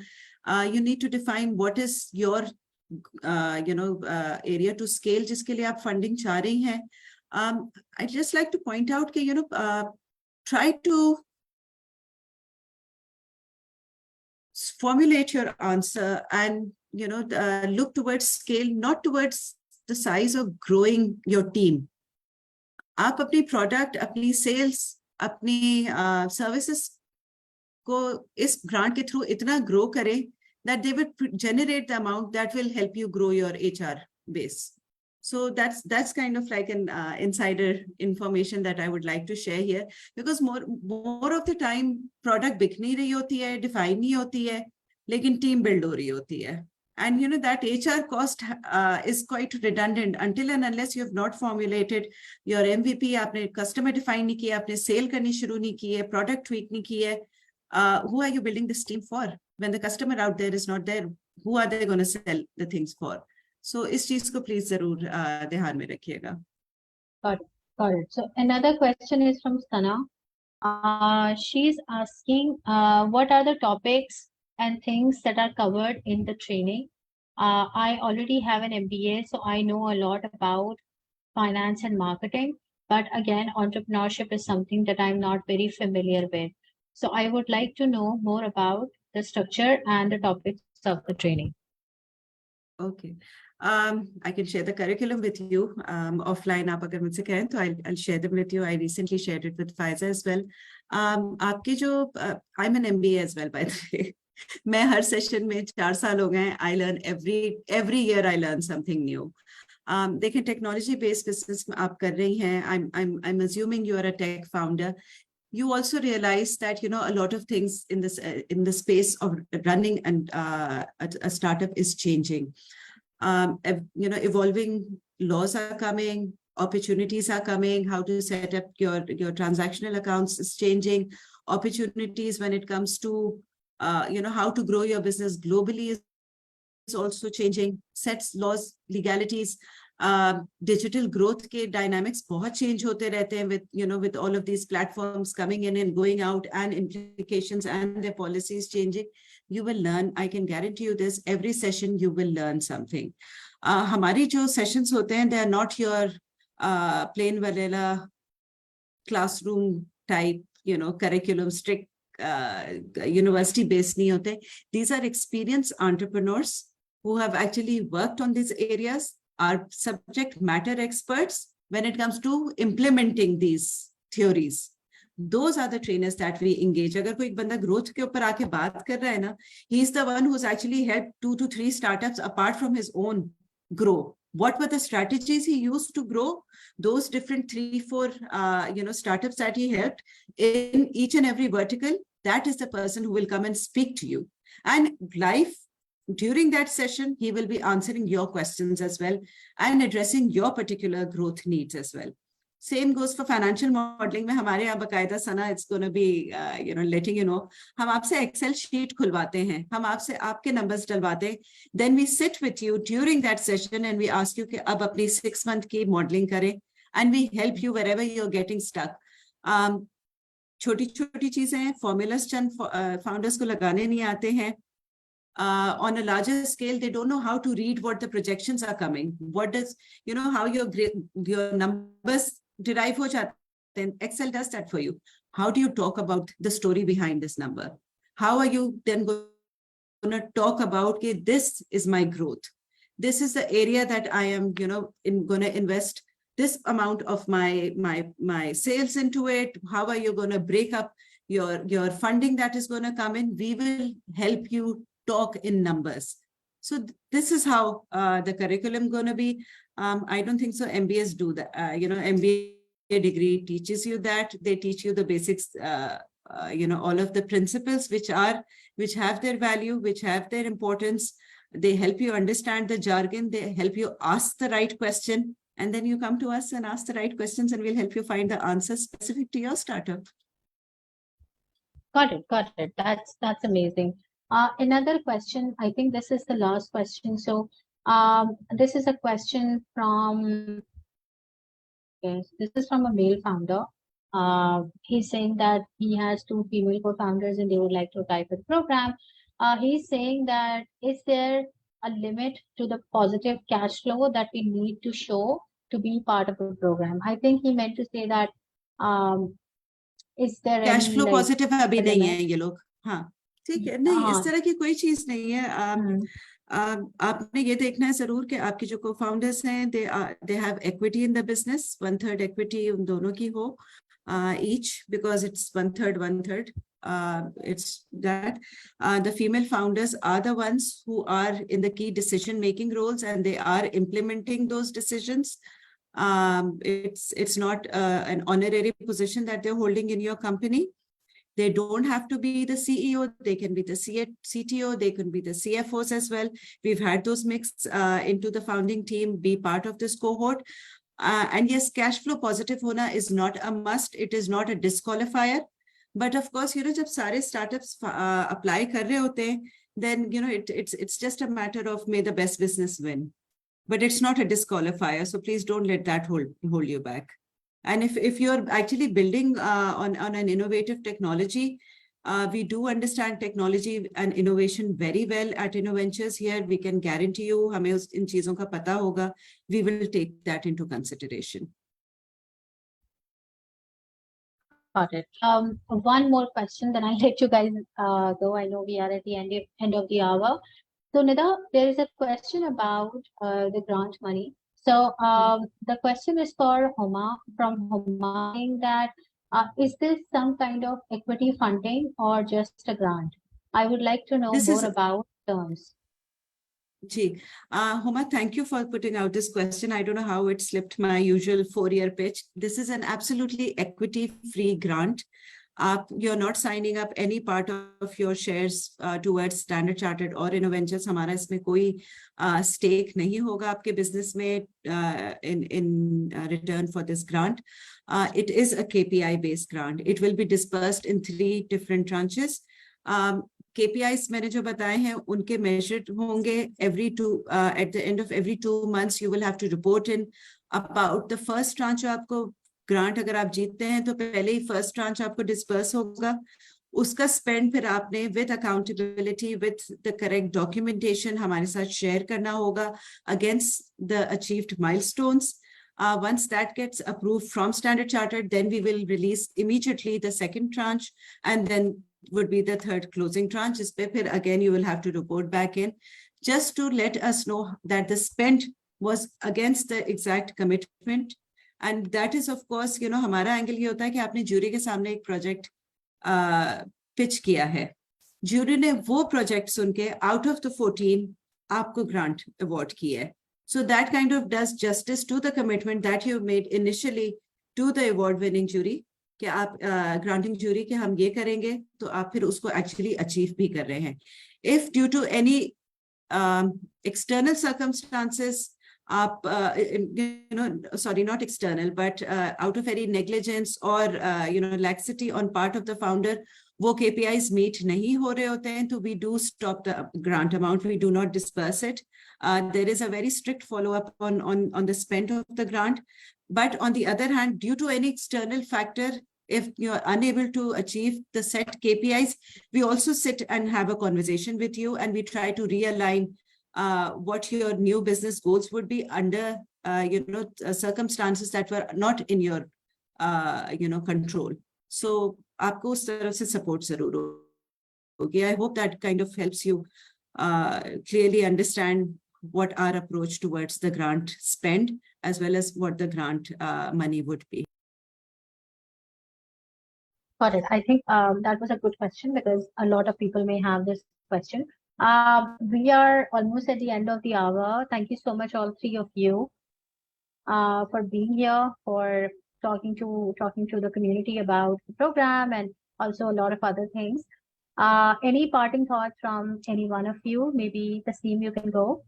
You need to define what is your, area to scale जिसके लिए आप funding चाह रही हैं. I'd just like to point out that, try to formulate your answer and, look towards scale, not towards the size of growing your team. आप अपनी product, अपनी sales, अपनी services को इस grant के through इतना grow करें that they would generate the amount that will help you grow your HR base. So that's kind of like an insider information that I would like to share here, because more of the time product बिक नहीं रही होती है, define नहीं होती है, लेकिन team build हो रही होती है. And that HR cost is quite redundant until and unless you have not formulated your MVP, आपने customer define नहीं किया, आपने sale करनी शुरू नहीं की है, product tweak नहीं की है. Who are you building this team for? When the customer out there is not there, who are they going to sell the things for? So इस चीज को please जरूर ध्यान में रखिएगा. Got it. So another question is from Sana. She's asking, what are the topics and things that are covered in the training? I already have an MBA, so I know a lot about finance and marketing. But again, entrepreneurship is something that I'm not very familiar with. So I would like to know more about the structure and the topics of the training. Okay. I can share the curriculum with you offline. आप अगर मुझसे कहें तो I'll share them with you. I recently shared it with Faiza as well. आपके जो I'm an MBA as well, by the way. मैं हर session में 4 साल हो गए. I learn every year I learn something new. देखें technology based business आप कर रही हैं. I'm assuming you are a tech founder. You also realize that a lot of things in the space of running and a startup is changing. Evolving laws are coming, opportunities are coming, how to set up your transactional accounts is changing, opportunities when it comes to how to grow your business globally is also changing, sets, laws, legalities. Digital growth के dynamics बहुत change होते रहते हैं with all of these platforms coming in and going out and implications and their policies changing. You will learn. I can guarantee you this. Every session you will learn something. हमारी जो sessions होते हैं, they are not your plain vanilla classroom type, curriculum strict university based नहीं होते. These are experienced entrepreneurs who have actually worked on these areas, are subject matter experts when it comes to implementing these theories. Those are the trainers that we engage. Agar koi ek banda growth ke upar aake baat kar raha hai na, he is the one who's actually helped 2 to 3 startups apart from his own grow. What were the strategies he used to grow those different 3-4 startups that he helped in each and every vertical? That is the person who will come and speak to you. And live during that session, he will be answering your questions as well and addressing your particular growth needs as well. Same goes for financial modeling. में हमारे यहाँ बकायदा सना, it's going to be letting you know, हम आपसे Excel sheet खुलवाते हैं, हम आपसे आपके numbers डलवाते हैं. Then we sit with you during that session and we ask you कि अब अपनी 6 month की modeling करें, and we help you wherever you're getting stuck. छोटी-छोटी चीजें हैं, formulas चंद founders को लगाने नहीं आते हैं. On a larger scale, they don't know how to read what the projections are coming. What does, how your numbers derive ho jate hain. Excel does that for you. How do you talk about the story behind this number? How are you then going to talk about, okay, this is my growth. This is the area that I am, going to invest this amount of my sales into it. How are you going to break up your funding that is going to come in? We will help you talk in numbers. So this is how the curriculum going to be. I don't think so MBAs do that. MBA degree teaches you that. They teach you the basics, all of the principles which have their value, which have their importance. They help you understand the jargon. They help you ask the right question. And then you come to us and ask the right questions, and we'll help you find the answer specific to your startup. Got it. That's amazing. Another question, I think this is the last question. So this is a question from, yes, this is from a male founder. He's saying that he has 2 female co-founders and they would like to apply for the program. He's saying that, is there a limit to the positive cash flow that we need to show to be part of the program? I think he meant to say that, is there cash any, flow like, positive अभी नहीं है ये लोग. हाँ, ठीक है, नहीं इस तरह की कोई चीज नहीं है. आपने ये देखना है जरूर कि आपके जो co-founders हैं, they have equity in the business. 1/3 equity उन दोनों की हो each, because it's 1/3. It's that the female founders are the ones who are in the key decision-making roles, and they are implementing those decisions. It's not an honorary position that they're holding in your company. They don't have to be the CEO. They can be the CTO. They can be the CFOs as well. We've had those mixed into the founding team, be part of this cohort. And yes, cash flow positive hona is not a must. It is not a disqualifier. But of course, jab sare startups apply kar rahe hote hain, then, it's just a matter of may the best business win. But it's not a disqualifier. So please don't let that hold you back. And if you're actually building on an innovative technology, we do understand technology and innovation very well at Innoventures here. We can guarantee you, hame in cheezon ka pata hoga. We will take that into consideration. Got it. One more question, then I'll let you guys go. I know we are at the end of the hour. So Nida, there is a question about the grant money. So the question is for Homa, from Homa, saying that is this some kind of equity funding or just a grant? I would like to know more about terms. Ji, Homa, thank you for putting out this question. I don't know how it slipped my usual 4-year pitch. This is an absolutely equity-free grant. You're not signing up any part of your shares towards Standard Chartered or Innoventures. हमारा इसमें कोई stake नहीं होगा आपके business में in return for this grant. It is a KPI-based grant. It will be dispersed in 3 different tranches. KPIs मैंने जो बताए हैं उनके measured होंगे at the end of every 2 months. You will have to report in about the first tranche जो आपको grant अगर आप जीतते हैं तो पहले ही फर्स्ट ट्रांच आपको डिस्पर्स होगा. उसका स्पेंड फिर आपने with accountability with the correct documentation हमारे साथ शेयर करना होगा against the achieved milestones. Once that gets approved from Standard Chartered, then we will release immediately the second tranche, and then would be the third closing tranche. इस पे फिर again you will have to report back in. just to let us know that the spend was against the exact commitment. And that is, of course, हमारा angle ये होता है कि आपने jury के सामने एक project pitch किया है. Jury ने वो project सुन के out of the 14 आपको grant award की है. So that kind of does justice to the commitment that you made initially to the award winning jury. कि आप granting jury के हम ये करेंगे तो आप फिर उसको actually achieve भी कर रहे हैं. If due to any external circumstances, sorry, not external, but out of any negligence or laxity on part of the founder, वो KPIs meet नहीं हो रहे होते हैं, तो we do stop the grant amount. We do not disperse it. There is a very strict follow-up on the spend of the grant. But on the other hand, due to any external factor, if you're unable to achieve the set KPIs, we also sit and have a conversation with you, and we try to realign what your new business goals would be under circumstances that were not in your control. So आपको उस तरफ से support जरूर होगी. I hope that kind of helps you clearly understand what our approach towards the grant spend, as well as what the grant money would be. Got it. I think that was a good question because a lot of people may have this question. We are almost at the end of the hour. Thank you so much, all three of you, for being here, for talking to the community about the program and also a lot of other things. Any parting thoughts from any one of you? Maybe Tasneem, you can go.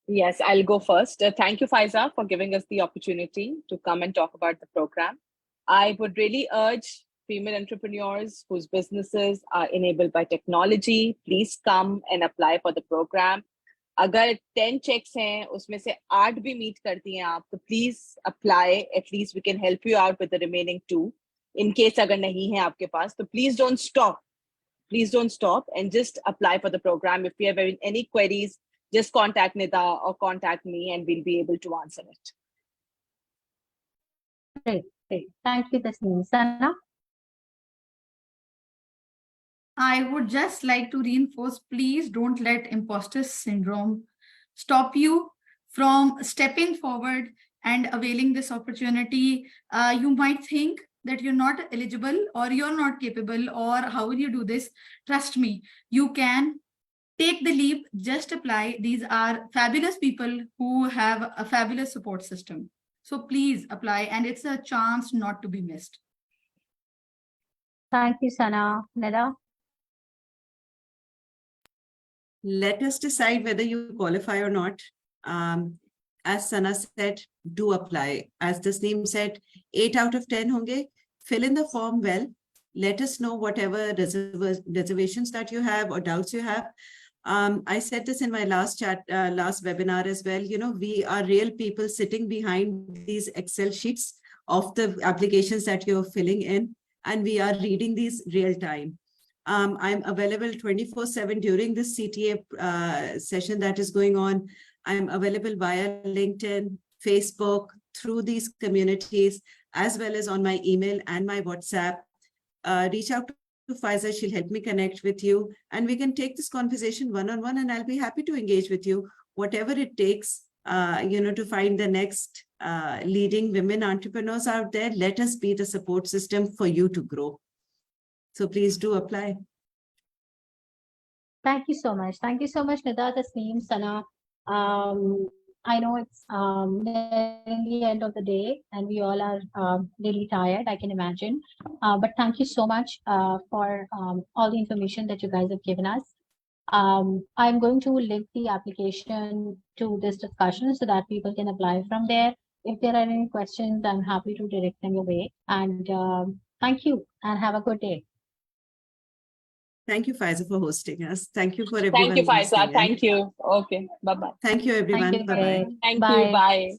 Yes, I'll go first. Thank you, Faiza, for giving us the opportunity to come and talk about the program. I would really urge female entrepreneurs whose businesses are enabled by technology, please come and apply for the program. अगर 10 checks हैं, उसमें से 8 भी meet करती हैं आप, तो please apply. At least we can help you out with the remaining 2. In case अगर नहीं है आपके पास, तो please don't stop. Please don't stop and just apply for the program. If you have any queries, just contact Nida or contact me and we'll be able to answer it. Great. Thank you, Tasneem. Sana? I would just like to reinforce, please don't let imposter syndrome stop you from stepping forward and availing this opportunity. You might think that you're not eligible or you're not capable or how will you do this? Trust me, you can. Take the leap, just apply. These are fabulous people who have a fabulous support system. So please apply, and it's a chance not to be missed. Thank you, Sana. Nida? Let us decide whether you qualify or not. As Sana said, do apply. As Tasneem said, 8 out of 10 honge. Fill in the form well. Let us know whatever reservations that you have or doubts you have. I said this in my last webinar as well. We are real people sitting behind these Excel sheets of the applications that you're filling in, and we are reading these real time. I'm available 24/7 during this CTA session that is going on. I'm available via LinkedIn, Facebook, through these communities, as well as on my email and my WhatsApp. Reach out to Faiza, she'll help me connect with you, and we can take this conversation one-on-one, and I'll be happy to engage with you, whatever it takes, to find the next leading women entrepreneurs out there. Let us be the support system for you to grow. So please do apply. Thank you so much. Thank you so much, Nida, Tasneem, Sana. I know it's nearing the end of the day and we all are really tired, I can imagine. But thank you so much for all the information that you guys have given us. I'm going to link the application to this discussion so that people can apply from there. If there are any questions, I'm happy to direct them your way. And thank you and have a good day. Thank you, Faiza, for hosting us. Thank you for everyone. Thank you, Faiza. Thank you. Okay. Bye-bye. Thank you, everyone. Thank you. Bye-bye. Thank you. Bye.